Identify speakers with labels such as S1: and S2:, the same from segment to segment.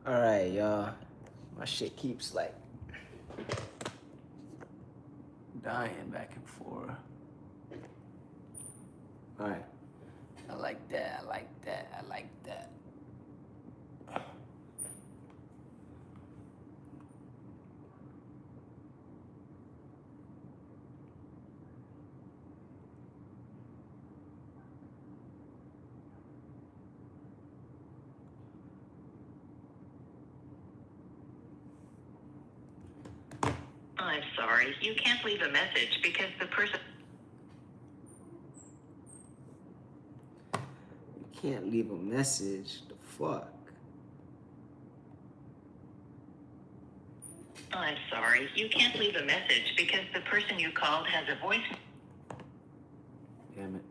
S1: Alright, y'all. My shit keeps like dying back and forth. Alright. I like that, I like that, I like that.
S2: I'm sorry, you can't leave a message because the person...
S1: You can't leave a message. The fuck?
S2: I'm sorry, you can't leave a message because the person you called has a voice...
S1: Damn it.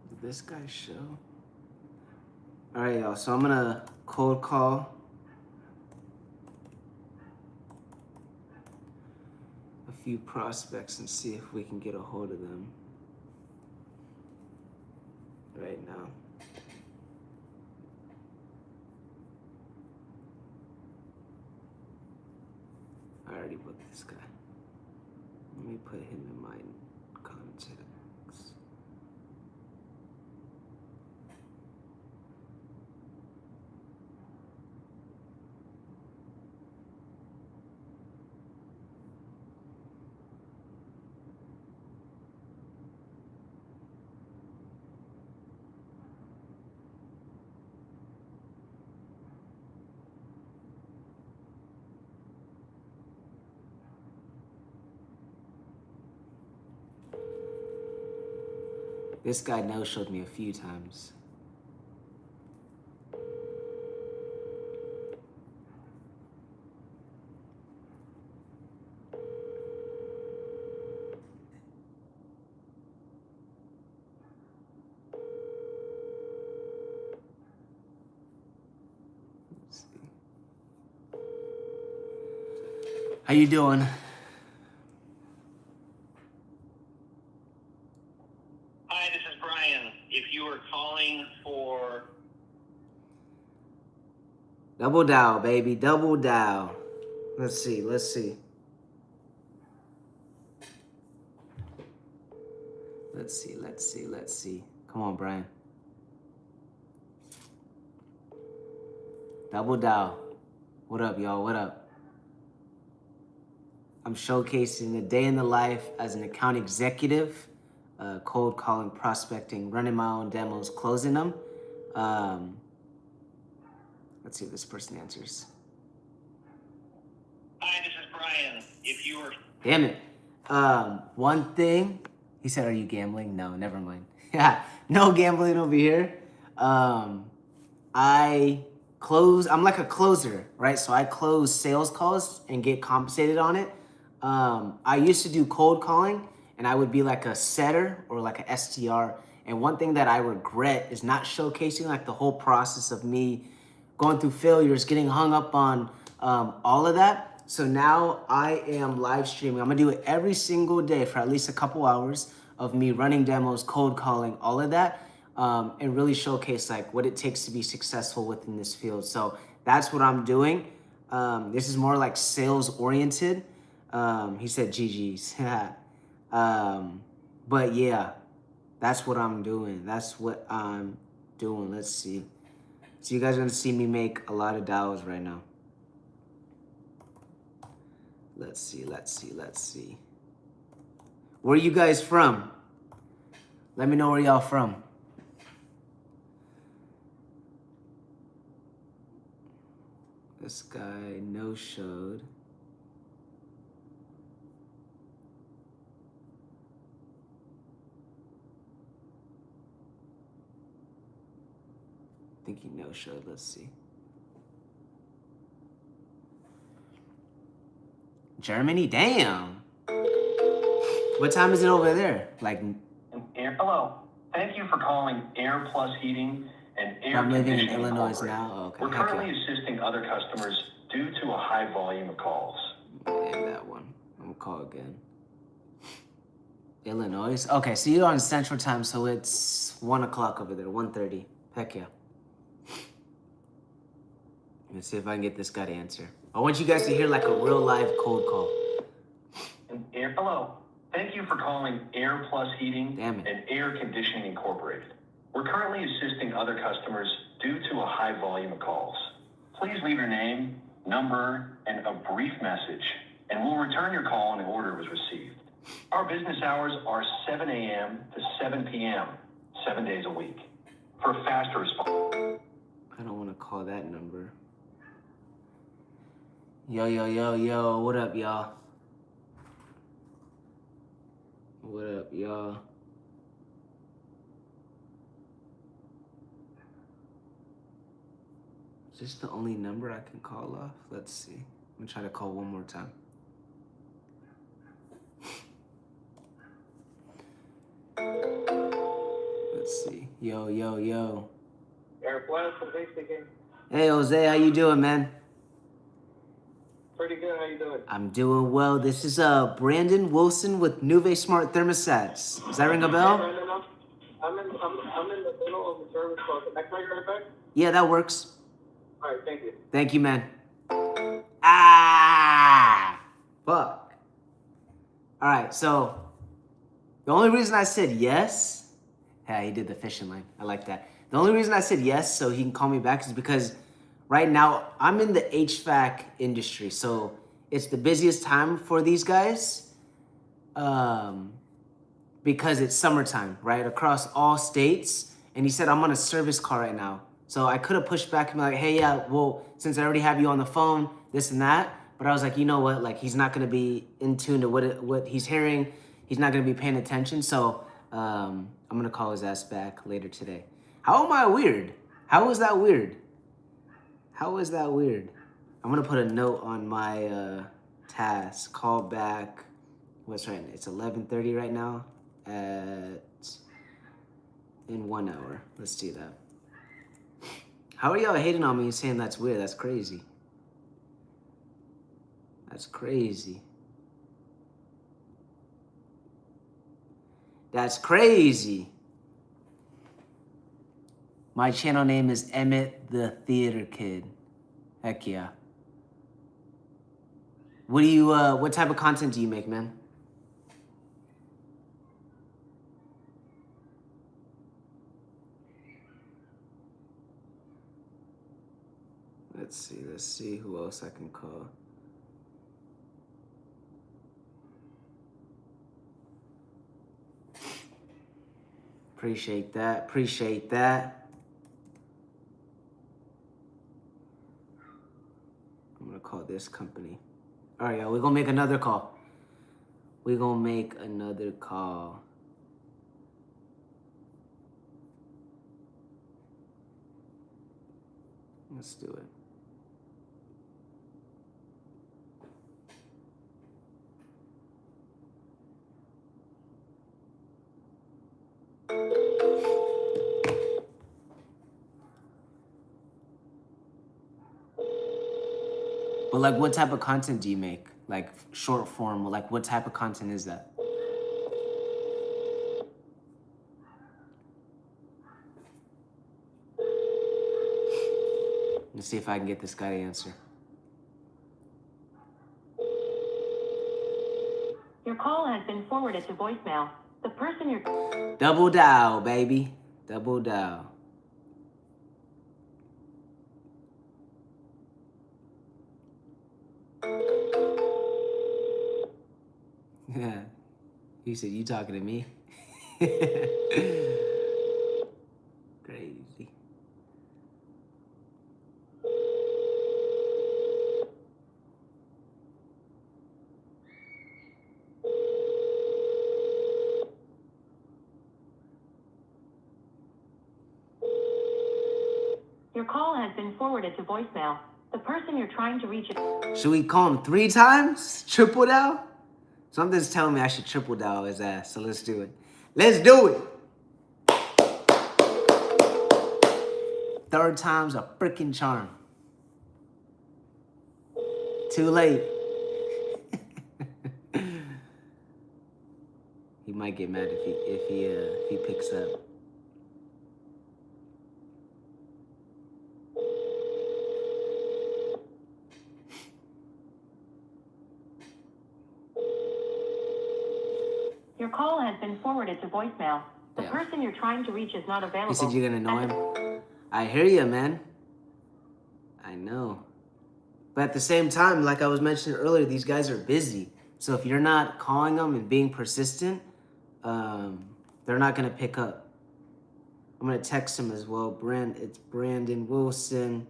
S1: Did this guy show? Alright, y'all. So I'm gonna cold call a few prospects and see if we can get a hold of them right now. I already booked this guy. Let me put him in my contacts. This guy no-showed me a few times. Let's see. How you doing?
S3: Hi, this is Brian. If you are calling for...
S1: Double dial, baby. Double dial. Let's see. Let's see. Let's see. Let's see. Let's see. Come on, Brian. Double dial. What up, y'all? What up? I'm showcasing a day in the life as an account executive, cold calling, prospecting, running my own demos, closing them. Let's see if this person answers.
S3: Hi, this is Brian. If you are...
S1: Damn it. One thing, he said, are you gambling? No, never mind. Yeah, no gambling over here. I'm like a closer, right? So I close sales calls and get compensated on it. I used to do cold calling and I would be like a setter or like a SDR. And one thing that I regret is not showcasing like the whole process of me going through failures, getting hung up on all of that. So now I am live streaming. I'm gonna do it every single day for at least a couple hours of me running demos, cold calling, all of that, and really showcase like what it takes to be successful within this field. So that's what I'm doing. This is more like sales oriented. He said GG's. But yeah, that's what I'm doing. That's what I'm doing. Let's see. So you guys are gonna see me make a lot of dials right now. Let's see, let's see, let's see. Where are you guys from? Let me know where y'all from. This guy no-showed. I think he no-showed, let's see. Germany? Damn. What time is it over there? Like...
S3: Hello. Thank you for calling Air Plus Heating. and Air
S1: I'm living in
S3: Conditioning
S1: Illinois
S3: Incorporated.
S1: now. Oh, okay.
S3: We're
S1: Heck
S3: currently assisting other customers due to a high volume of calls.
S1: yeah. And that one. I'm gonna call again. Illinois. Okay, so you're on Central Time, so it's 1 o'clock over there. 1:30. Heck yeah. Let's see if I can get this guy to answer. I want you guys to hear like a real live cold call.
S3: Hello. Thank you for calling Air Plus Heating
S1: Damn it.
S3: and Air Conditioning Incorporated. We're currently assisting other customers due to a high volume of calls. Please leave your name, number, and a brief message, and we'll return your call when the order was received. Our business hours are 7 a.m. to 7 p.m., 7 days a week. For faster response.
S1: I don't want to call that number. Yo, what up, y'all? What up, y'all? Is this the only number I can call off? Let's see. I'm gonna try to call one more time. Let's see. Yo.
S4: Air Plus, Jose speaking.
S1: Hey, Jose, how you doing, man?
S4: Pretty good. How you doing?
S1: I'm doing well. This is Brandon Wilson with Nuve Smart Thermostats. Does that ring a bell?
S4: Brandon, I'm in the middle of the service call. Can I call you right back?
S1: Yeah, that works.
S4: All right, thank you.
S1: Thank you, man. Ah, fuck. All right, so the only reason I said yes, yeah, he did the fishing line. I like that. The only reason I said yes so he can call me back is because right now I'm in the HVAC industry, so it's the busiest time for these guys because it's summertime, right, across all states. And he said, I'm on a service call right now. So I could have pushed back and be like, hey, yeah, well, since I already have you on the phone, this and that. But I was like, you know what? Like, he's not going to be in tune to what he's hearing. He's not going to be paying attention. So I'm going to call his ass back later today. How am I weird? How is that weird? How is that weird? I'm going to put a note on my task. Call back. What's right? It's 11:30 right now. In 1 hour. Let's do that. How are y'all hating on me and saying that's weird? That's crazy. That's crazy. That's crazy. My channel name is Emmett the Theater Kid. Heck yeah. What type of content do you make, man? Let's see who else I can call. Appreciate that. I'm gonna call this company. All right, y'all, we're gonna make another call. Let's do it. But like, what type of content do you make? Like short form, like what type of content is that? Let's see if I can get this guy to answer.
S5: Your call has been forwarded to voicemail. The person you're...
S1: Double dial, baby. Double dial. Yeah. He said, you talking to me? Crazy.
S5: Your call has been forwarded to voicemail. The person you're trying to reach is...
S1: Should we call him 3 times? Triple dial? Something's telling me I should triple dial his ass, so let's do it. Let's do it! Third time's a freaking charm. Too late. He might get mad if he picks up.
S5: Your call has been forwarded to voicemail. The
S1: Yeah.
S5: person you're trying to reach is not available.
S1: He said you're gonna know him. I hear you, man. I know. But at the same time, like I was mentioning earlier, these guys are busy. So if you're not calling them and being persistent, they're not gonna pick up. I'm gonna text him as well. It's Brandon Wilson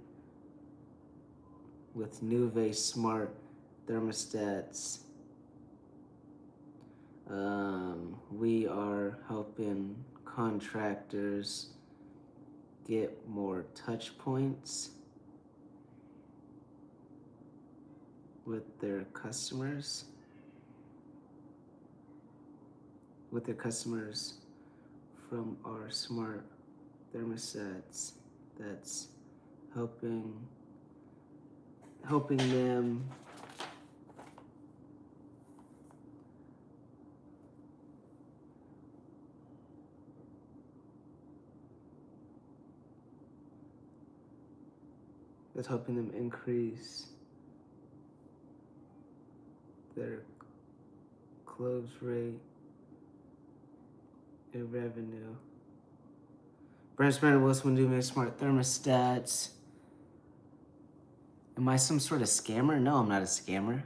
S1: with Nuve Smart Thermostats. We are helping contractors get more touch points with their customers. From our smart thermostats that's helping them increase their close rate and revenue. Brandon Wilson do make smart thermostats. Am I some sort of scammer? No, I'm not a scammer.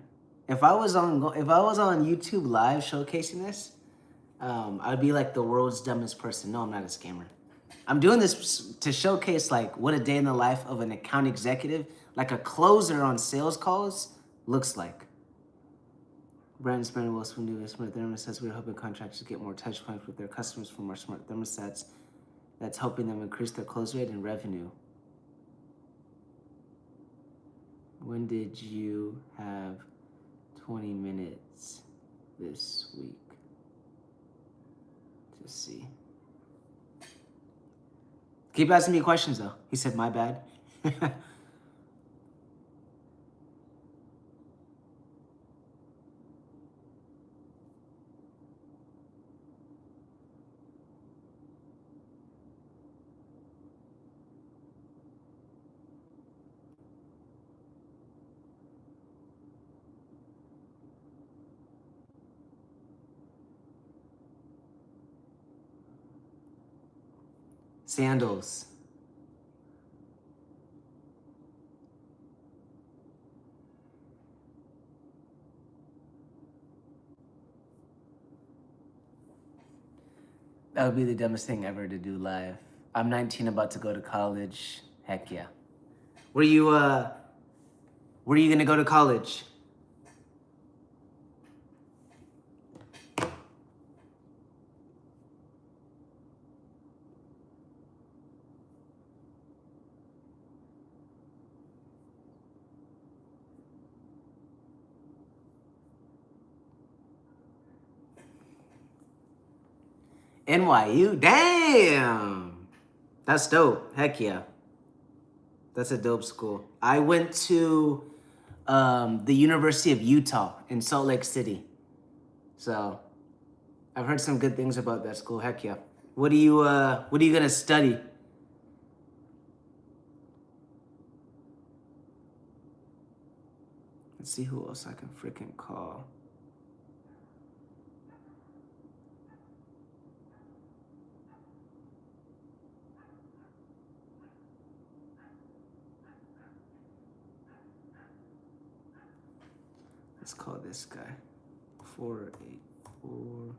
S1: If I was on YouTube Live showcasing this, I'd be like the world's dumbest person. No, I'm not a scammer. I'm doing this to showcase like what a day in the life of an account executive, like a closer on sales calls, looks like. Brandon Wilson do smart thermostats. We're helping contractors get more touch points with their customers from our smart thermostats. That's helping them increase their close rate and revenue. When did you have 20 minutes this week to see? Keep asking me questions though. He said, my bad. Sandals. That would be the dumbest thing ever to do live. I'm 19, about to go to college. Heck yeah. Where you gonna go to college? NYU? Damn! That's dope. Heck yeah. That's a dope school. I went to the University of Utah in Salt Lake City. So I've heard some good things about that school. Heck yeah. What are you gonna study? Let's see who else I can freaking call. Let's call this guy. 484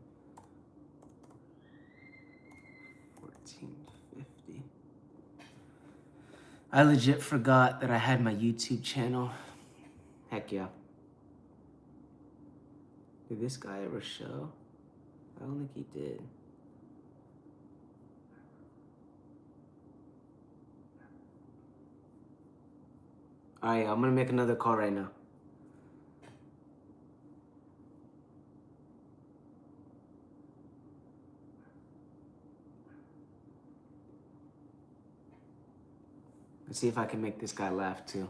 S1: 1450. I legit forgot that I had my YouTube channel. Heck yeah. Did this guy ever show? I don't think he did. All right, I'm gonna make another call right now. Let's see if I can make this guy laugh too.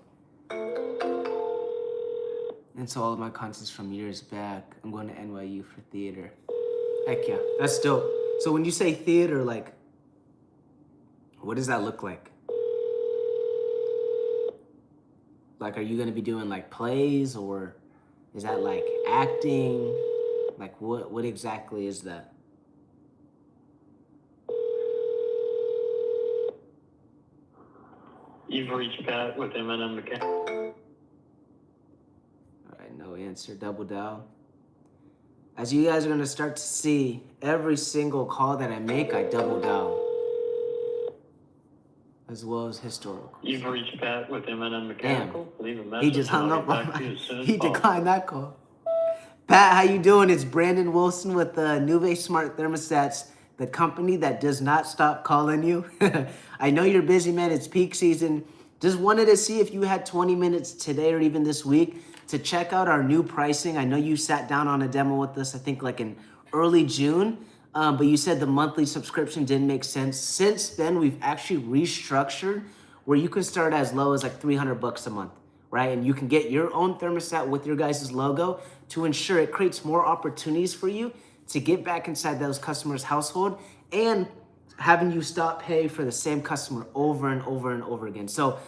S1: And so all of my content's from years back. I'm going to NYU for theater. Heck yeah, that's dope. So when you say theater, like, what does that look like? Like, are you gonna be doing like plays, or is that like acting? Like, what exactly is that?
S4: You've reached Pat with M&M Mechanical.
S1: All right, no answer, double dial. As you guys are gonna start to see, every single call that I make, I double dial. As well as historical.
S4: You've reached Pat with M&M Mechanical. Leave a message.
S1: He just hung
S4: and I'll
S1: up
S4: get
S1: on
S4: back to you
S1: my,
S4: as soon as
S1: he
S4: possible.
S1: declined that call. Pat, how you doing? It's Brandon Wilson with Nuve Smart Thermostats, the company that does not stop calling you. I know you're busy, man. It's peak season. Just wanted to see if you had 20 minutes today or even this week to check out our new pricing. I know you sat down on a demo with us, I think like in early June, but you said the monthly subscription didn't make sense. Since then, we've actually restructured where you can start as low as like $300 a month, right? And you can get your own thermostat with your guys' logo to ensure it creates more opportunities for you to get back inside those customers' household and having you stop paying for the same customer over and over and over again. So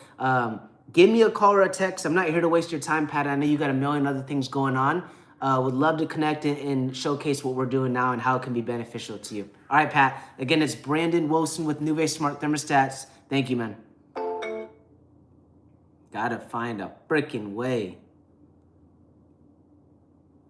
S1: give me a call or a text. I'm not here to waste your time, Pat. I know you got a million other things going on. Would love to connect and showcase what we're doing now and how it can be beneficial to you. All right, Pat. Again, it's Brandon Wilson with Nuve Smart Thermostats. Thank you, man. Gotta find a freaking way.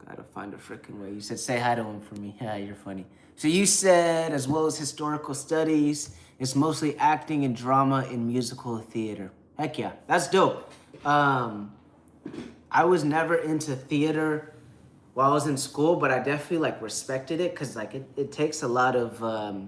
S1: Gotta find a freaking way. You said say hi to him for me. Yeah, you're funny. So you said, as well as historical studies, it's mostly acting and drama in musical theater. Heck yeah, that's dope. I was never into theater while I was in school, but I definitely like respected it because like it takes a lot of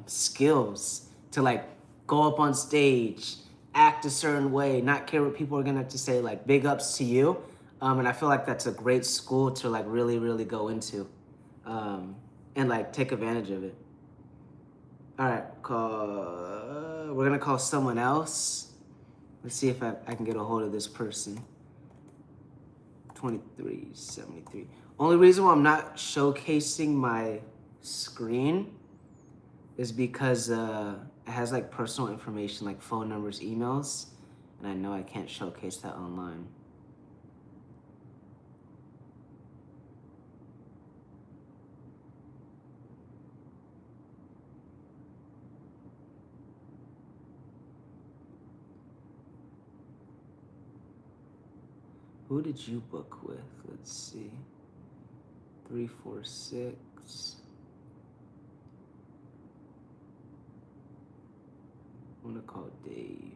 S1: skills to like go up on stage, act a certain way, not care what people are gonna have to say, like big ups to you. And I feel like that's a great school to like really, really go into and like take advantage of it. All right, we're gonna call someone else. Let's see if I can get a hold of this person. 2373. Only reason why I'm not showcasing my screen is because it has like personal information like phone numbers, emails, and I know I can't showcase that online. Who did you book with? Let's see. 346. I'm gonna call Dave.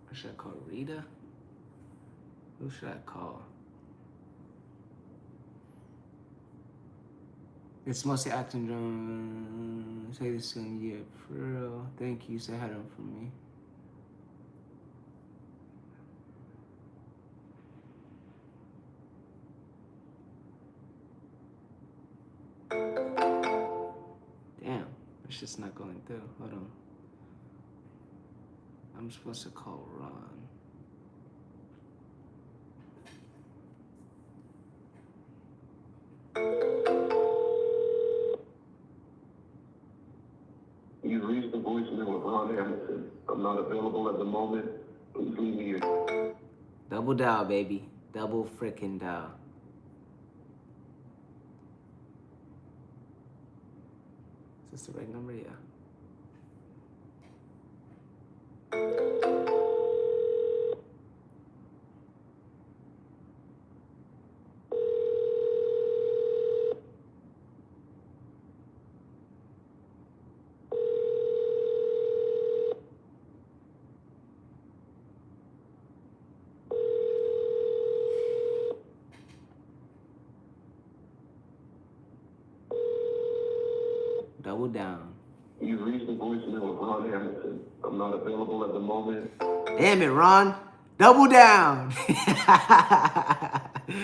S1: Or should I call Rita? Who should I call? It's mostly acting drama. Say this soon, yeah, for real. Thank you. Say hi to him for me. Damn, it's just not going through. Hold on. I'm supposed to call Ron.
S6: You've reached the voicemail of Ron Hamilton. I'm not available at the moment. Please leave me your...
S1: Double dial, baby. Double frickin' dial. Is this the right number? Yeah. Double down.
S6: You've reached the voicemail of Ron Hamilton. I'm not available at the moment.
S1: Damn it, Ron. Double down. We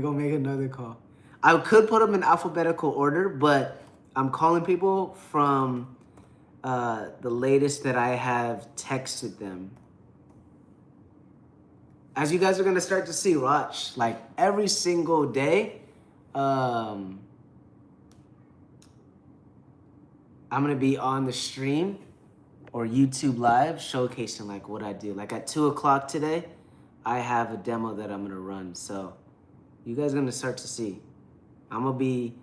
S1: gonna make another call. I could put them in alphabetical order, but I'm calling people from the latest that I have texted them. As you guys are gonna start to see, watch, like every single day, I'm gonna be on the stream or YouTube live showcasing like what I do. Like at 2 o'clock today, I have a demo that I'm gonna run. So you guys are gonna start to see. I'm gonna be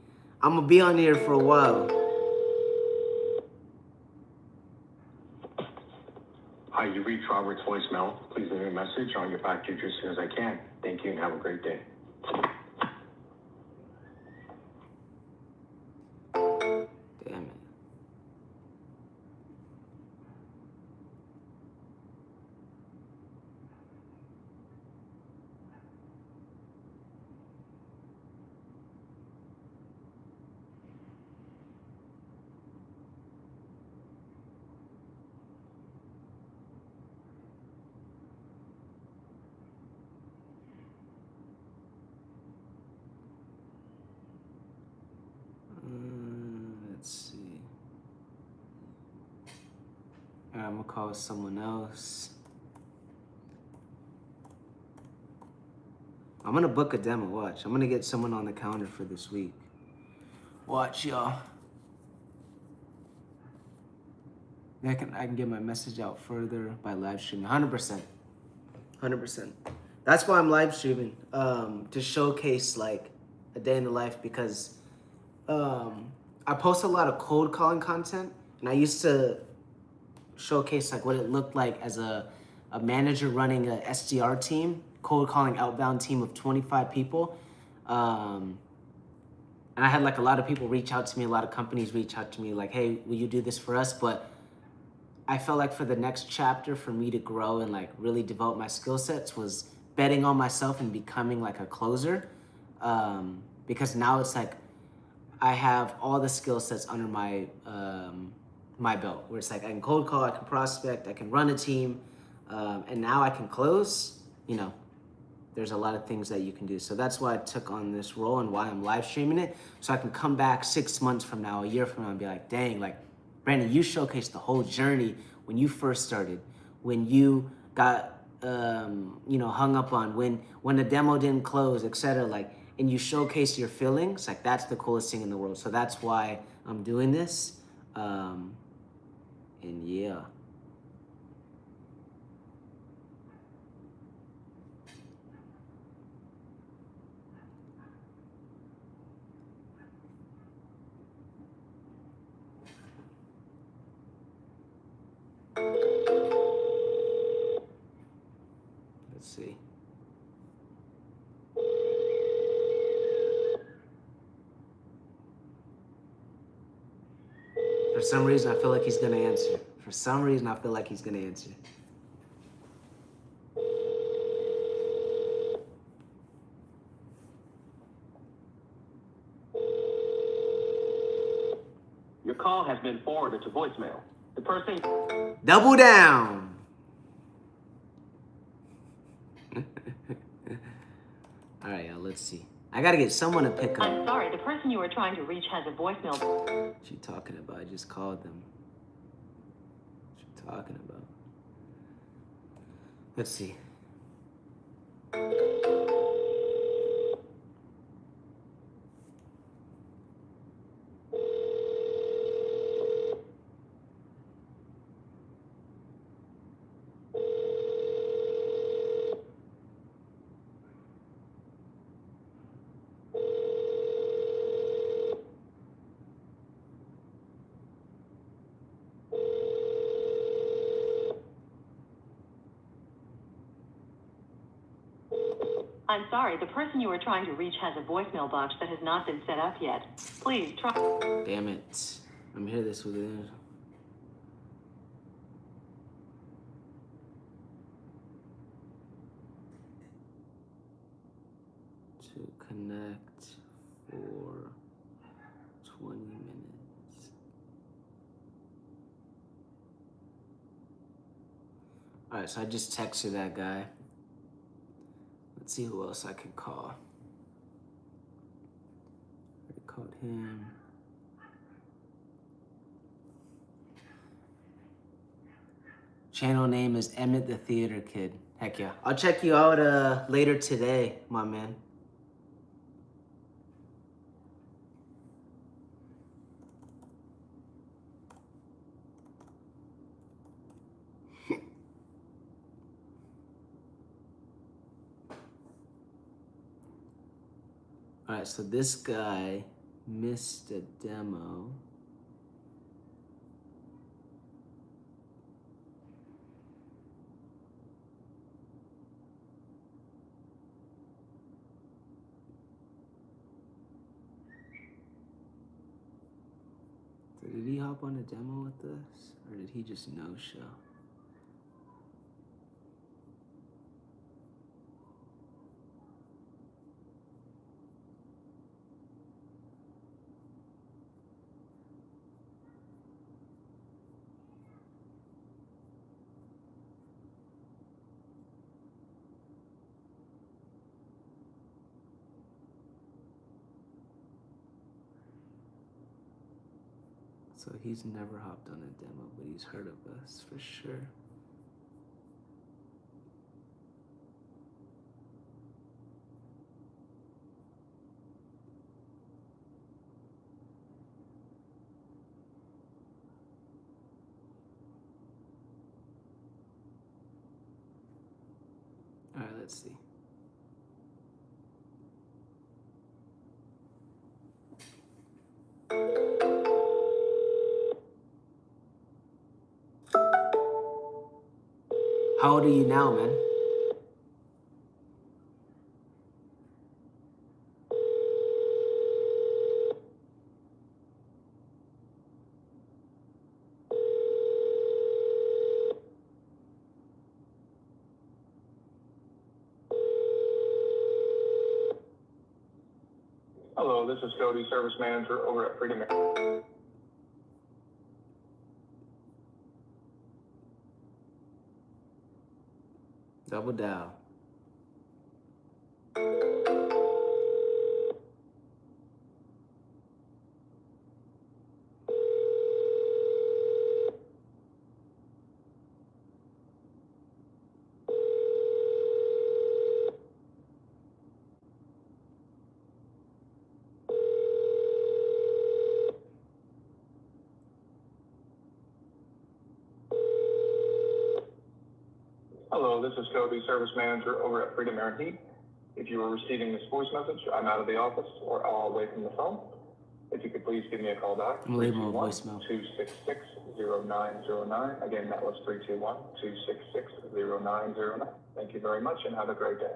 S1: on here for a while.
S3: Hi, you reached Robert's voicemail. Please leave a message. I'll get back to you as soon as I can. Thank you and have a great day.
S1: Damn it. Let's see. I'm gonna call someone else. I'm gonna book a demo. Watch. I'm gonna get someone on the calendar for this week. Watch, y'all. I can get my message out further by live streaming. 100%. 100%. That's why I'm live streaming, to showcase like a day in the life, because I post a lot of cold calling content, and I used to showcase like what it looked like as a manager running a SDR team, cold calling outbound team of 25 people. And I had like a lot of people reach out to me, a lot of companies reach out to me like, hey, will you do this for us? But I felt like for the next chapter for me to grow and like really develop my skill sets was betting on myself and becoming like a closer. Because now it's like I have all the skill sets under my my belt, where it's like I can cold call, I can prospect, I can run a team, and now I can close. You know, there's a lot of things that you can do. So that's why I took on this role and why I'm live streaming it, so I can come back 6 months from now, a year from now, and be like, dang, like, Brandon, you showcased the whole journey when you first started, when you got hung up on, when the demo didn't close, etc. Like, and you showcase your feelings. Like, that's the coolest thing in the world. So that's why I'm doing this. And yeah. Let's see. For some reason, I feel like he's gonna answer. For some reason, I feel like he's gonna answer.
S4: Your call has been forwarded to voicemail. The person...
S1: Double down. All right, y'all, let's see. I gotta get someone to pick
S5: I'm
S1: up.
S5: sorry, the person you were trying to reach has a voicemail.
S1: What you talking about? I just called them. What you talking about? Let's see.
S5: I'm sorry, the person you were trying to reach has a voicemail box that has not been set up yet. Please try.
S1: Damn it. I'm here this with it. To connect for 20 minutes. All right, so I just texted that guy. Let's see who else I can call. I called him. Channel name is Emmett the Theater Kid. Heck yeah. I'll check you out later today, my man. All right, so this guy missed a demo. So did he hop on a demo with us, or did he just no-show? So he's never hopped on a demo, but he's heard of us for sure. All right, let's see. How old are you now, man?
S4: Hello, this is Cody, service manager over at Freedom.
S1: Double down.
S4: Hello, this is Cody, service manager over at Freedom Air and Heat. If you are receiving this voice message, I'm out of the office or all away from the phone. If you could please give me a call back.
S1: I'm leaving a voicemail.
S4: 266-0909. Again, that was 321-266-0909. Thank you very much and have a great day.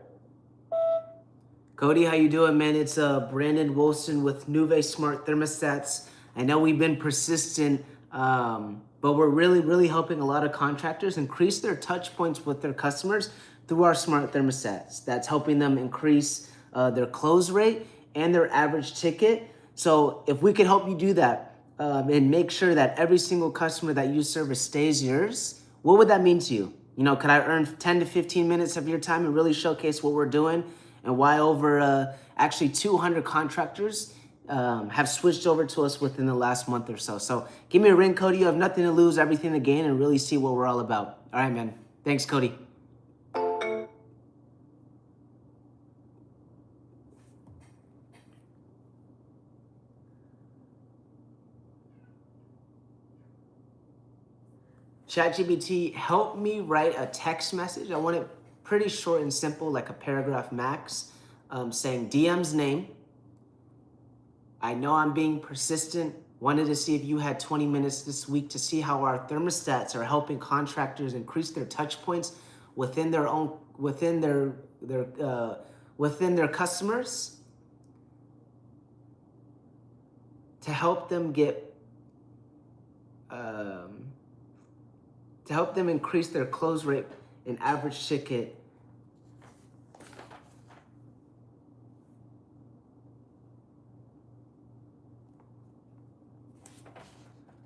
S1: Cody, how you doing, man? It's Brandon Wilson with Nuve Smart Thermostats. I know we've been persistent, but we're really helping a lot of contractors increase their touch points with their customers through our smart thermostats. That's helping them increase their close rate and their average ticket. So if we could help you do that and make sure that every single customer that you service stays yours, what would that mean to you? You know, could I earn 10 to 15 minutes of your time and really showcase what we're doing and why over actually 200 contractors have switched over to us within the last month or so. So give me a ring, Cody. You have nothing to lose, everything to gain, and really see what we're all about. All right, man. Thanks, Cody. ChatGPT, help me write a text message. I want it pretty short and simple, like a paragraph max, saying DM's name. I know I'm being persistent. Wanted to see if you had 20 minutes this week to see how our thermostats are helping contractors increase their touch points within their customers to help them increase their close rate and average ticket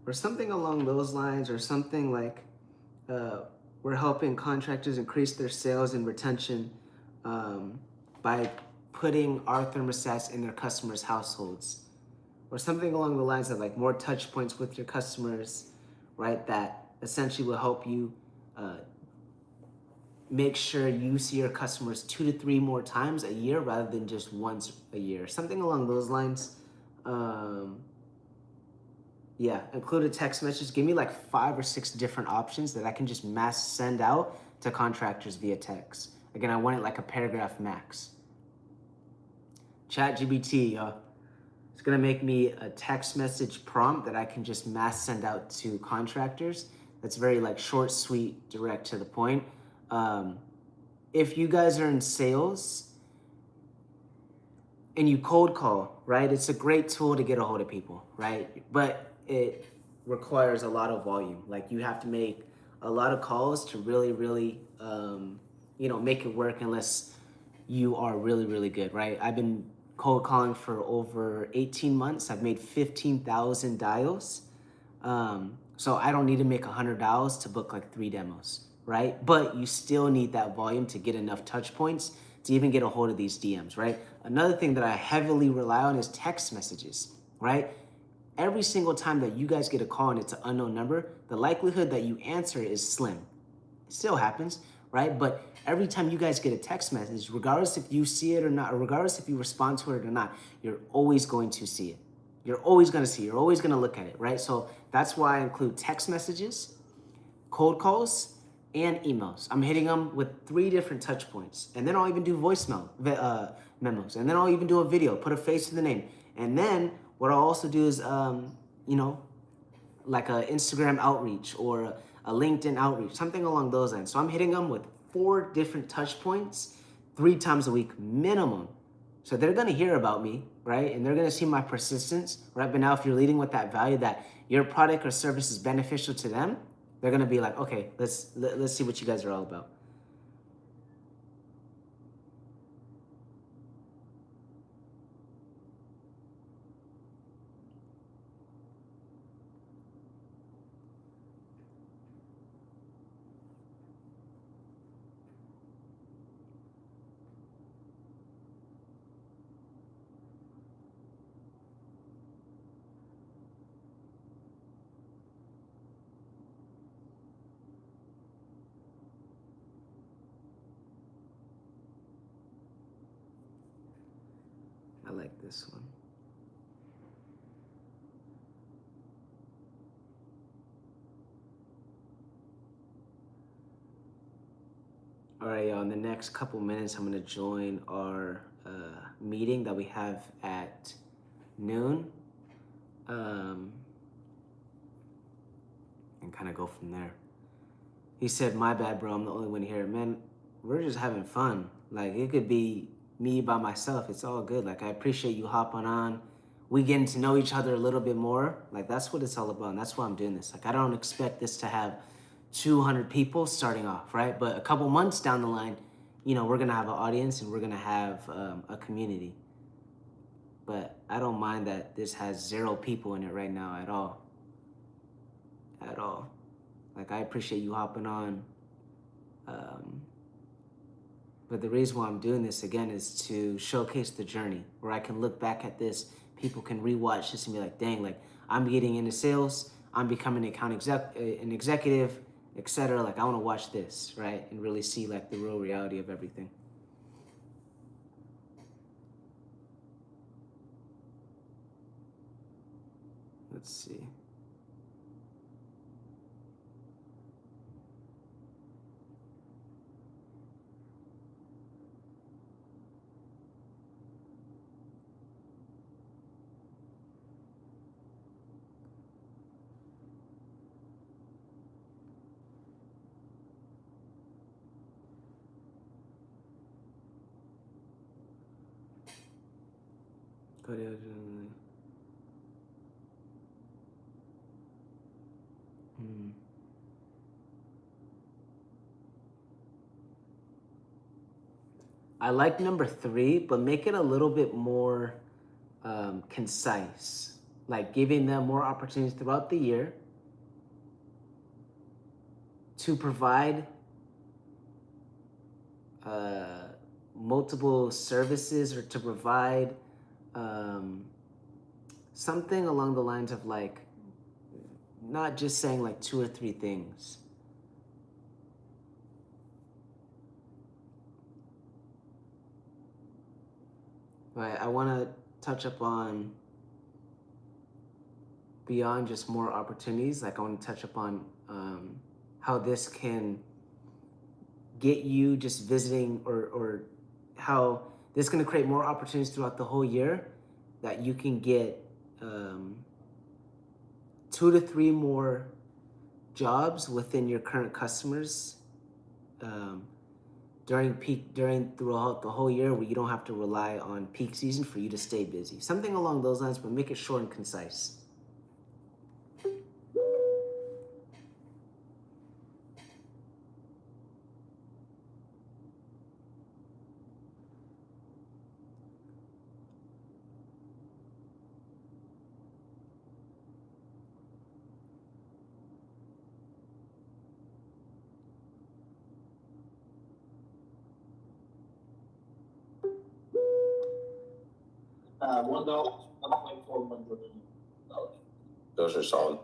S1: or something along those lines, or something like we're helping contractors increase their sales and retention by putting our thermostats in their customers' households, or something along the lines of like more touch points with your customers, right? That essentially will help you make sure you see your customers 2 to 3 more times a year rather than just once a year. Something along those lines. Yeah, include a text message. Give me like 5 or 6 different options that I can just mass send out to contractors via text. Again, I want it like a paragraph max. ChatGPT, it's gonna make me a text message prompt that I can just mass send out to contractors. That's very like short, sweet, direct to the point. If you guys are in sales and you cold call, right? It's a great tool to get a hold of people, right? But it requires a lot of volume. Like you have to make a lot of calls to really, really, make it work unless you are really, really good, right? I've been cold calling for over 18 months. I've made 15,000 dials. So I don't need to make 100 dials to book like 3 demos, right? But you still need that volume to get enough touch points to even get a hold of these DMs, right? Another thing that I heavily rely on is text messages, right? Every single time that you guys get a call and it's an unknown number, the likelihood that you answer is slim. It still happens, right? But every time you guys get a text message, regardless if you see it or not, or regardless if you respond to it or not, you're always going to see it. You're always going to see it. You're always going to look at it, right? So that's why I include text messages, cold calls, and emails. I'm hitting them with 3 different touch points. And then I'll even do voicemail memos. And then I'll even do a video, put a face to the name. And then what I'll also do is, like a Instagram outreach or a LinkedIn outreach, something along those lines. So I'm hitting them with 4 different touch points 3 times a week minimum. So they're gonna hear about me, right? And they're gonna see my persistence, right? But now if you're leading with that value that your product or service is beneficial to them, they're gonna be like, okay, let's see what you guys are all about. I like this one. All right, y'all, in the next couple minutes, I'm gonna join our meeting that we have at noon. And kind of go from there. He said, my bad, bro, I'm the only one here. Man, we're just having fun. Like, it could be me by myself. It's all good. Like, I appreciate you hopping on. We getting to know each other a little bit more. Like, that's what it's all about. And that's why I'm doing this. Like, I don't expect this to have 200 people starting off, right? But a couple months down the line, we're going to have an audience and we're going to have a community. But I don't mind that this has 0 people in it right now at all. At all. Like, I appreciate you hopping on. But the reason why I'm doing this again is to showcase the journey where I can look back at this. People can rewatch this and be like, dang, like I'm getting into sales. I'm becoming an executive, etc. Like I want to watch this, right? And really see like the real reality of everything. Let's see. I like number 3, but make it a little bit more concise, like giving them more opportunities throughout the year to provide multiple services or to provide something along the lines of like not just saying like 2 or 3 things. Right, I want to touch upon beyond just more opportunities. Like I want to touch upon how this can get you just visiting, or how this is going to create more opportunities throughout the whole year that you can get 2 to 3 more jobs within your current customers throughout the whole year, where you don't have to rely on peak season for you to stay busy. Something along those lines, but make it short and concise.
S7: Those are solid.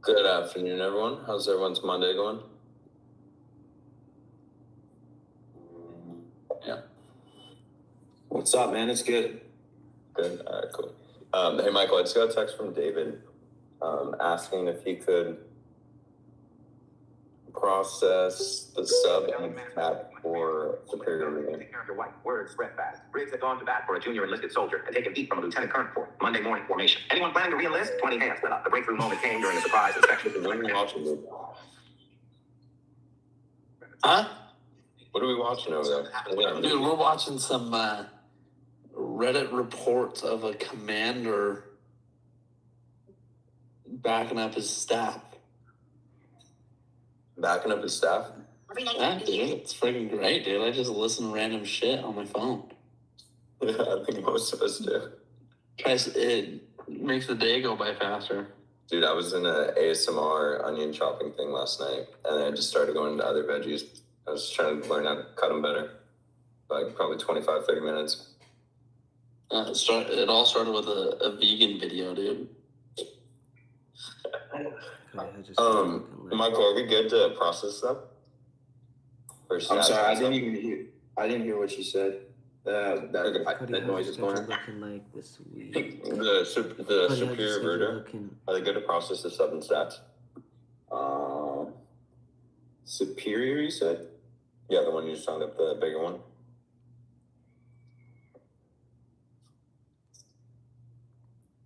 S7: Good afternoon, everyone. How's everyone's Monday going? Yeah.
S8: What's up, man? It's good.
S7: Good. All right, cool. Hey, Michael, I just got a text from David asking if he could process the sub and cap for Superior League.
S8: Take care of your wife. Word spread fast. Briggs had gone to bat for a junior enlisted soldier and taken heat from a lieutenant colonel for Monday morning formation. Anyone planning to re-enlist? 20 hands went up. The breakthrough moment came during the surprise inspection.
S7: What are we watching?
S9: Huh?
S7: What are we watching over there?
S9: Dude, we're watching some Reddit reports of a commander backing up his staff.
S7: Backing up his staff?
S9: Yeah, dude, it's freaking great, dude. I just listen to random shit on my phone.
S7: Yeah, I think most of us do.
S9: It makes the day go by faster.
S7: Dude, I was in a ASMR onion chopping thing last night, and then I just started going into other veggies. I was trying to learn how to cut them better. Like probably 25, 30 minutes.
S9: It all started with a vegan video, dude.
S7: Michael, are we good to process stuff?
S8: I'm sorry, I didn't hear what you said. That noise is going on.
S1: Looking like this week.
S7: The Superior Verter, are they good to process the sub and stats?
S8: Superior, you said?
S7: Yeah, the one you just signed up, the bigger one.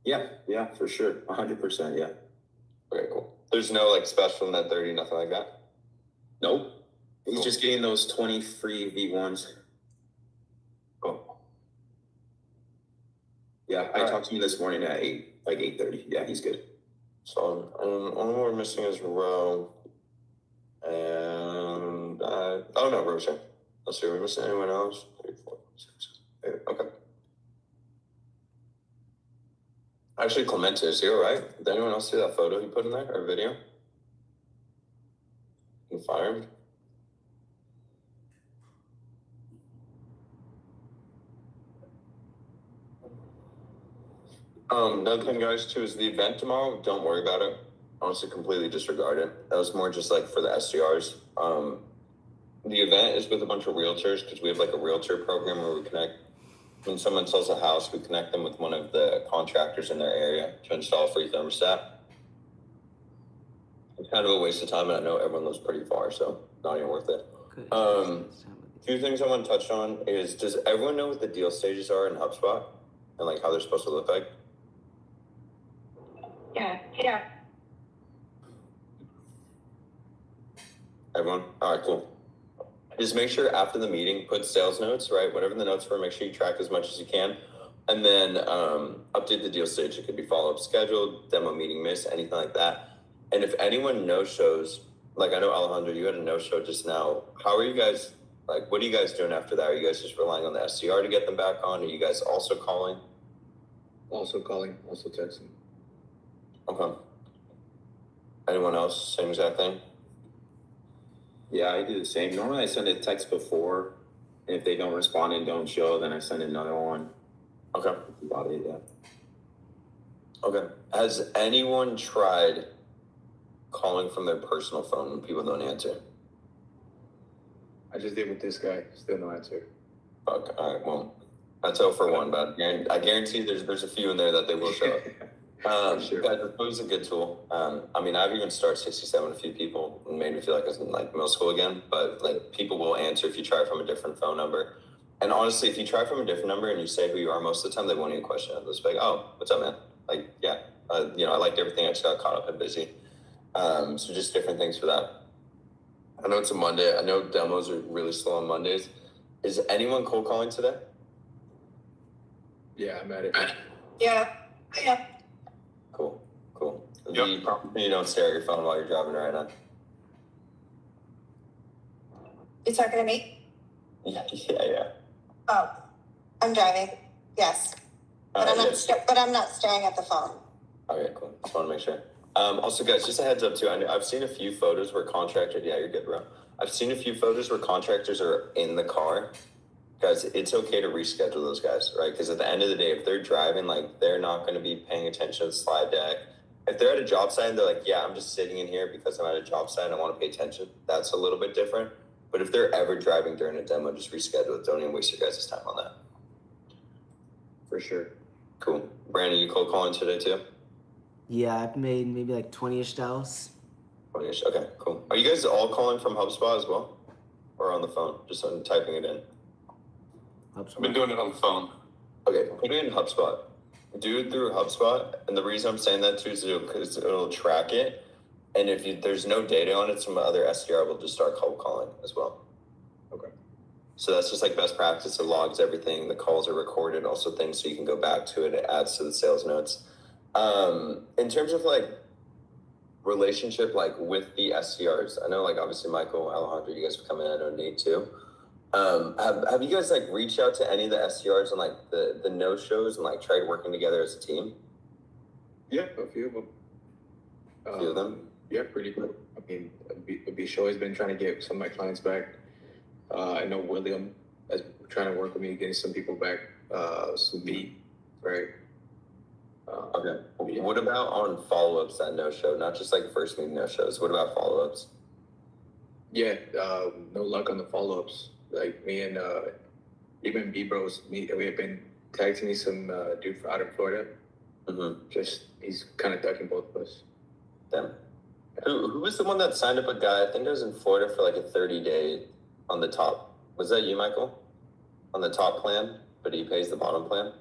S8: Yeah, for sure. 100%, yeah.
S7: Okay, cool. There's no like special net 30, nothing like that?
S8: Nope. He's just getting those 20 free V1s.
S7: Cool.
S8: Yeah, I talked to him this morning at 8:30. Yeah, he's good.
S7: So, only one we're missing is Row. And, oh no, Row's here. Let's see, are we missing anyone else? 3, 4, 6, 8, okay. Actually, Clemente is here, right? Did anyone else see that photo he put in there, or video? You fired? Another thing, guys, too, is the event tomorrow. Don't worry about it. Honestly, completely disregard it. That was more just like for the SDRs. The event is with a bunch of realtors because we have like a realtor program where we connect. When someone sells a house, we connect them with one of the contractors in their area to install a free thermostat. It's kind of a waste of time, and I know everyone lives pretty far, so not even worth it. Two things I want to touch on is, does everyone know what the deal stages are in HubSpot and like how they're supposed to look like?
S2: Yeah.
S7: Everyone? All right, cool. Just make sure after the meeting, put sales notes, right? Whatever the notes were, make sure you track as much as you can. And then update the deal stage. It could be follow-up scheduled, demo meeting missed, anything like that. And if anyone no-shows, like I know Alejandro, you had a no-show just now. How are you guys, like, what are you guys doing after that? Are you guys just relying on the SDR to get them back on? Are you guys also calling?
S8: Also calling, also texting.
S7: Okay. Anyone else? Same exact thing? Yeah, I do the same. Normally I send a text before, and if they don't respond and don't show, then I send another one. Okay. That's about it, yeah. Okay. Has anyone tried calling from their personal phone when people don't answer?
S4: I just did with this guy. Still no answer.
S7: Fuck. All right. Well, that's 0 for 1, but I guarantee there's a few in there that they will show up.
S4: Sure.
S7: Guys, it's always a good tool. I mean, I've even started 67 a few people and made me feel like I was in like middle school again. But like, people will answer if you try from a different phone number. And honestly, if you try from a different number and you say who you are, most of the time they won't even question it. They'll just be like, "Oh, what's up, man?" Like, yeah, I liked everything. I just got caught up and busy. So just different things for that. I know it's a Monday. I know demos are really slow on Mondays. Is anyone cold calling today?
S4: Yeah, I'm at it.
S10: Yeah.
S7: Cool. You probably don't stare at your phone while you're driving right now.
S10: You talking to me?
S7: Yeah.
S10: Oh, I'm driving. Yes. But I'm not staring at the phone.
S7: Okay, cool. Just want to make sure. Also, guys, just a heads up too. I've seen a few photos where contractors. Yeah, you're good, bro. I've seen a few photos where contractors are in the car. Guys, it's okay to reschedule those guys, right? Because at the end of the day, if they're driving, like, they're not going to be paying attention to the slide deck. If they're at a job site and they're like, "Yeah, I'm just sitting in here because I'm at a job site and I want to pay attention," that's a little bit different. But if they're ever driving during a demo, just reschedule it. Don't even waste your guys' time on that. For sure. Cool. Brandon, you cold calling today too?
S1: Yeah, I've made maybe like 20-ish dials.
S7: 20-ish. Okay, cool. Are you guys all calling from HubSpot as well? Or on the phone? Just on typing it in?
S1: HubSpot.
S9: I've been doing it on the phone.
S7: Okay, put it in HubSpot. Do it through HubSpot. And the reason I'm saying that too is because it'll track it. And if there's no data on it, some other SDR will just start cold calling as well.
S4: Okay.
S7: So that's just like best practice. It logs everything. The calls are recorded, also things so you can go back to it. It adds to the sales notes. In terms of like relationship, like with the SDRs, I know like obviously Michael, Alejandro, you guys have come in. I know Nate too. Have you guys like reached out to any of the SDRs and like the no shows and like tried working together as a team?
S4: Yeah, a few of them.
S7: A few of them?
S4: Yeah, pretty cool. I mean, Bisho has been trying to get some of my clients back. I know William is trying to work with me getting some people back. Sumit, right?
S7: Okay. What about on follow-ups that no show? Not just like first meeting no shows. What about follow-ups?
S4: Yeah, no luck on the follow-ups. Like me and even B-Bros, we have been tag teaming some dude out in Florida.
S7: Mm-hmm.
S4: Just he's kind of ducking both of us.
S7: Damn. Who was the one that signed up a guy? I think it was in Florida for like a 30-day on the top. Was that you, Michael? On the top plan, but he pays the bottom plan?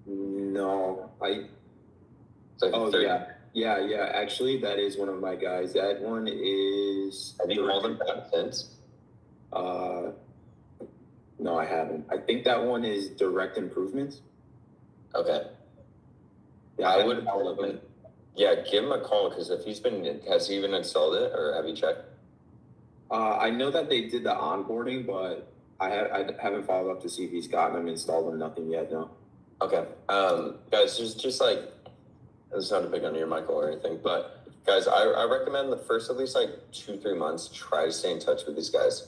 S11: No,
S7: Like
S11: oh
S7: 30.
S11: yeah. Actually, that is one of my guys. That one is.
S7: Have you called him back since?
S11: No, I haven't. I think that one is direct improvements.
S7: Okay.
S11: Yeah,
S7: I would call him. Yeah, give him a call because if has he even installed it or have you checked?
S11: I know that they did the onboarding, but I haven't followed up to see if he's gotten them installed or nothing yet. No.
S7: Okay. Guys, just like, it's not a big on your Michael or anything, but guys, I recommend the first at least like 2-3 months, try to stay in touch with these guys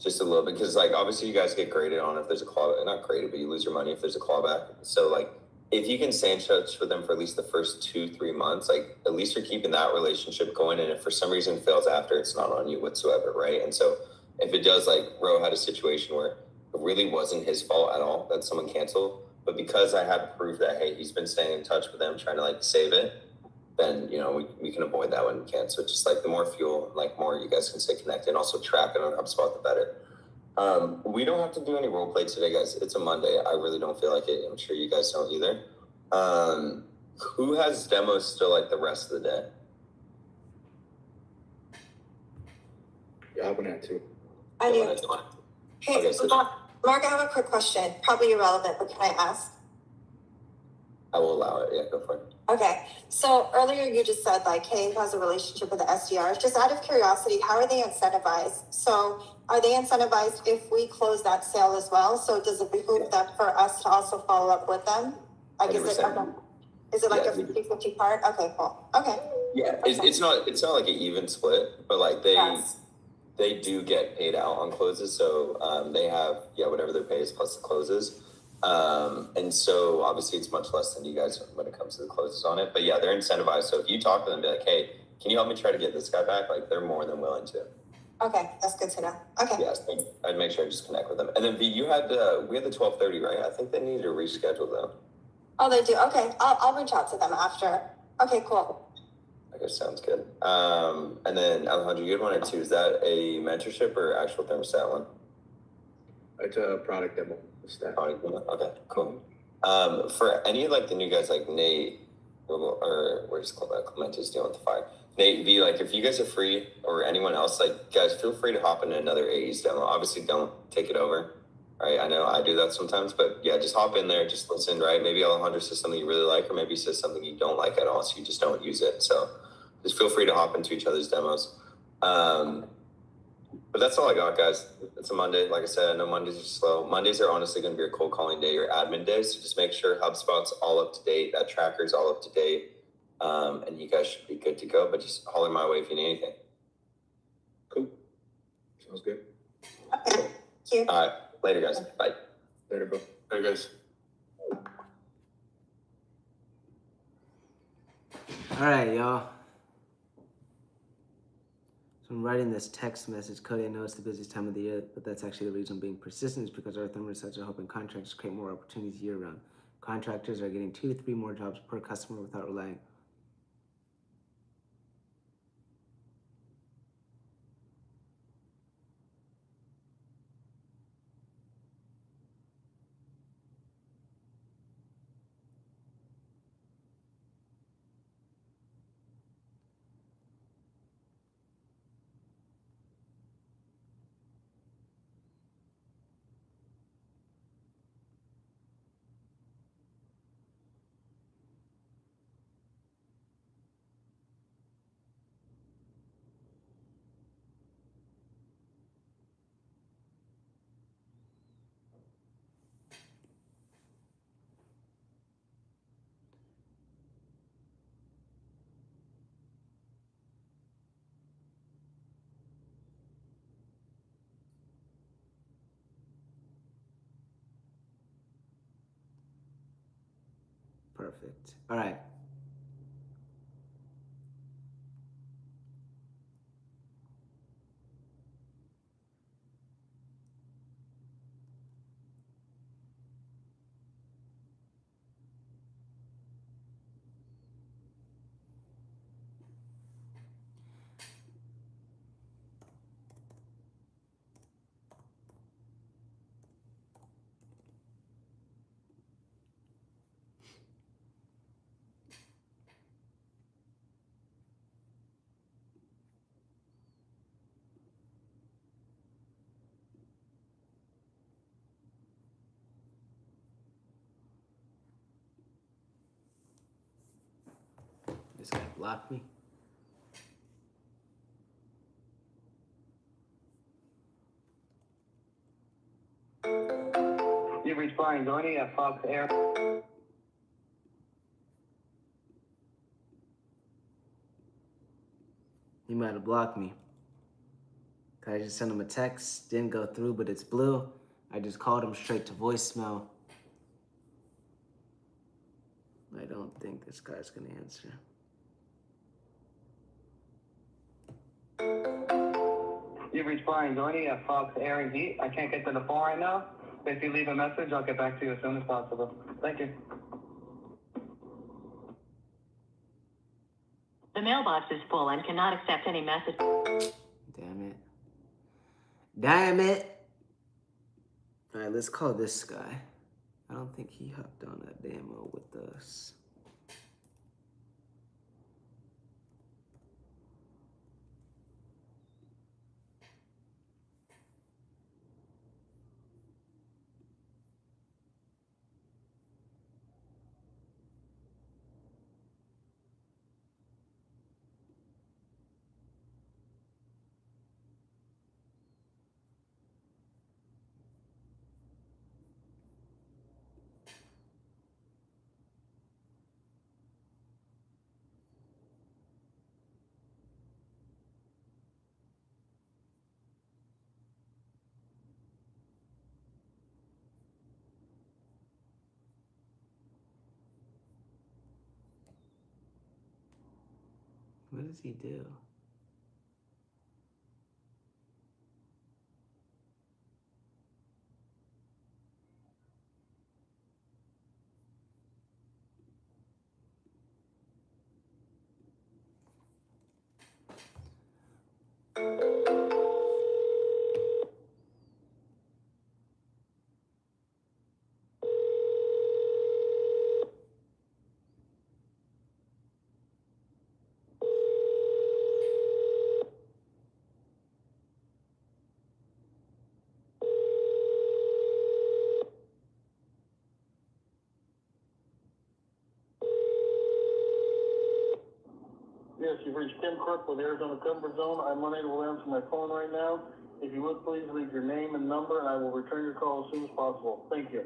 S7: just a little bit. Cause like, obviously you guys get graded on if there's a claw, not graded, but you lose your money if there's a clawback. So like, if you can stay in touch with them for at least the first 2-3 months, like at least you're keeping that relationship going. And if for some reason it fails after, it's not on you whatsoever. Right. And so if it does, like Ro had a situation where it really wasn't his fault at all that someone canceled, but because I have proof that, hey, he's been staying in touch with them, trying to like save it, then, you know, we can avoid that when we can. So just like the more fuel, like more you guys can stay connected and also track it on HubSpot, the better. We don't have to do any role play today, guys. It's a Monday. I really don't feel like it. I'm sure you guys don't either. Who has demos still like the rest of the day?
S4: Yeah, I went out too.
S10: I do. Hey,
S7: Okay, so
S10: Mark, I have a quick question. Probably irrelevant, but can I ask?
S7: I will allow it. Yeah, go for it.
S10: Okay. So earlier you just said like, hey, who has a relationship with the SDRs? Just out of curiosity, how are they incentivized? So are they incentivized if we close that sale as well? So does it behoove them for us to also follow up with them? Like, is it like a 50-50 part? Okay, cool. Okay.
S7: Yeah, it's not like an even split, but like
S10: Yes.
S7: they do get paid out on closes, so they have whatever their pay is plus the closes, and so obviously it's much less than you guys when it comes to the closes on it. But yeah, they're incentivized. So if you talk to them, be like, hey, can you help me try to get this guy back? Like they're more than willing to.
S10: Okay, that's good to know. Okay.
S7: Yes, I'd make sure I just connect with them. And then V, you had we had the 12:30, right? I think they needed to reschedule though.
S10: Oh, they do. Okay, I'll reach out to them after. Okay, cool.
S7: I guess sounds good. And then Alejandro, you had one or two. Is that a mentorship or actual thermostat one?
S4: It's a product demo.
S7: Product demo. Okay, cool. For any of like the new guys like Nate or where's Clementi's dealing with the fire. Nate, V, like if you guys are free or anyone else, like guys, feel free to hop into another AE's demo. Obviously, don't take it over. Right, I know I do that sometimes, but yeah, just hop in there, just listen, right? Maybe Alejandro says something you really like, or maybe he says something you don't like at all, so you just don't use it. So just feel free to hop into each other's demos. But that's all I got, guys. It's a Monday. Like I said, I know Mondays are slow. Mondays are honestly going to be your cold calling day, your admin day. So just make sure HubSpot's all up to date, that tracker's all up to date, and you guys should be good to go. But just holler my way if you need anything.
S4: Cool. Sounds good.
S10: Okay. Thank you.
S7: All right. Later, guys. Bye.
S4: Later, bro.
S9: Hey guys.
S1: All right, y'all. So I'm writing this text message. Cody, I know it's the busiest time of the year, but that's actually the reason I'm being persistent is because our thermostats are helping contractors create more opportunities year round. Contractors are getting 2 to 3 more jobs per customer without relying. Perfect. All right. This guy blocked me.
S12: You've reached Brian Gordy at Fox Air.
S1: He might have blocked me. I just sent him a text, didn't go through, but it's blue. I just called him straight to voicemail. I don't think this guy's gonna answer.
S12: You've reached Brian Gordy at Fox Air and Heat. I can't get to the phone right now. If you leave a message, I'll get back to you as soon as possible. Thank you.
S5: The mailbox is full and cannot accept any message.
S1: Damn it. Damn it. All right, let's call this guy. I don't think he hopped on a demo with us. What does he do?
S6: Yes, you've reached Tim Crook with Arizona Comfort Zone. I'm unable to answer my phone right now. If you would, please leave your name and number, and I will return your call as soon as possible. Thank you.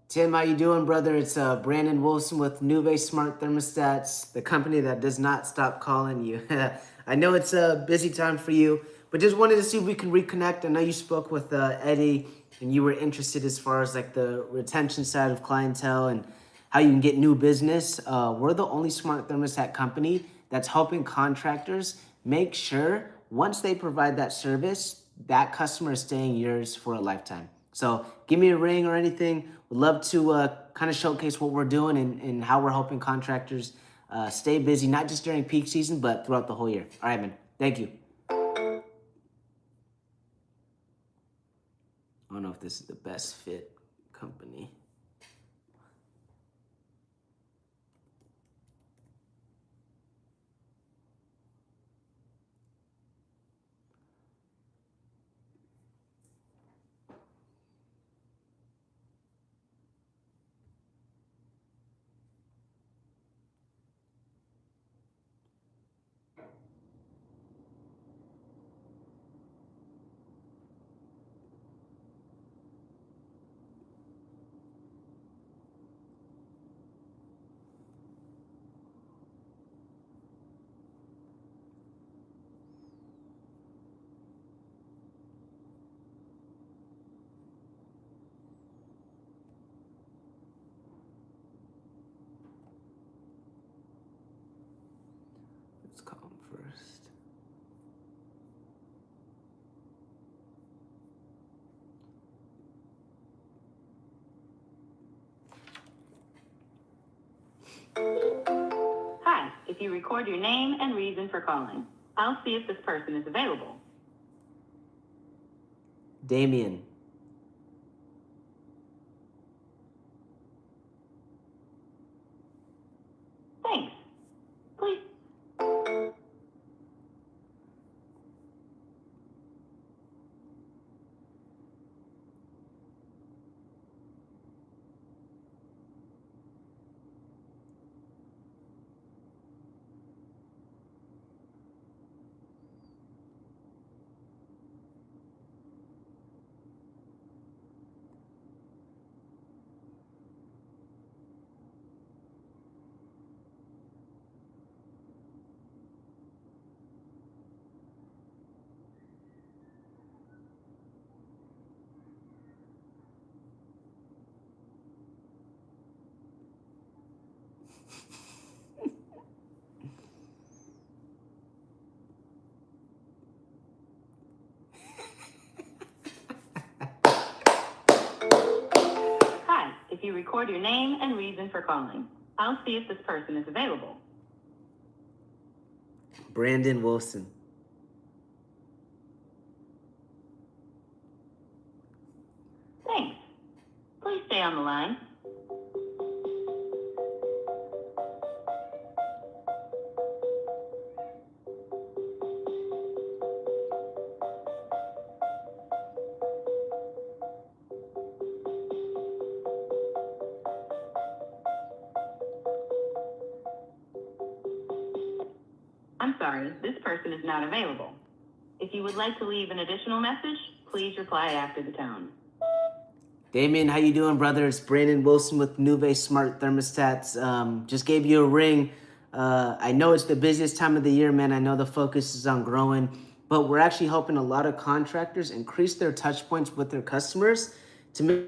S1: Tim, how you doing, brother? It's Brandon Wilson with Nuve Smart Thermostats, the company that does not stop calling you. I know it's a busy time for you, but just wanted to see if we can reconnect. I know you spoke with Eddie, and you were interested as far as like the retention side of clientele and how you can get new business. We're the only smart thermostat company that's helping contractors make sure once they provide that service, that customer is staying yours for a lifetime. So give me a ring or anything. We'd love to kind of showcase what we're doing and how we're helping contractors stay busy, not just during peak season, but throughout the whole year. All right, man. Thank you. I don't know if this is the best fit company. Let's call him first.
S5: Hi, if you record your name and reason for calling, I'll see if this person is available.
S1: Damien.
S5: Thanks. Please. Hi, if you record your name and reason for calling, I'll see if this person is available.
S1: Brandon Wilson.
S5: Thanks. Please stay on the line. I'm sorry, this person is not available. If you would like to leave an additional message, please reply after the tone.
S1: Damien, how you doing, brother? It's Brandon Wilson with Nuve Smart Thermostats. Just gave you a ring. I know it's the busiest time of the year, man. I know the focus is on growing, but we're actually helping a lot of contractors increase their touch points with their customers to make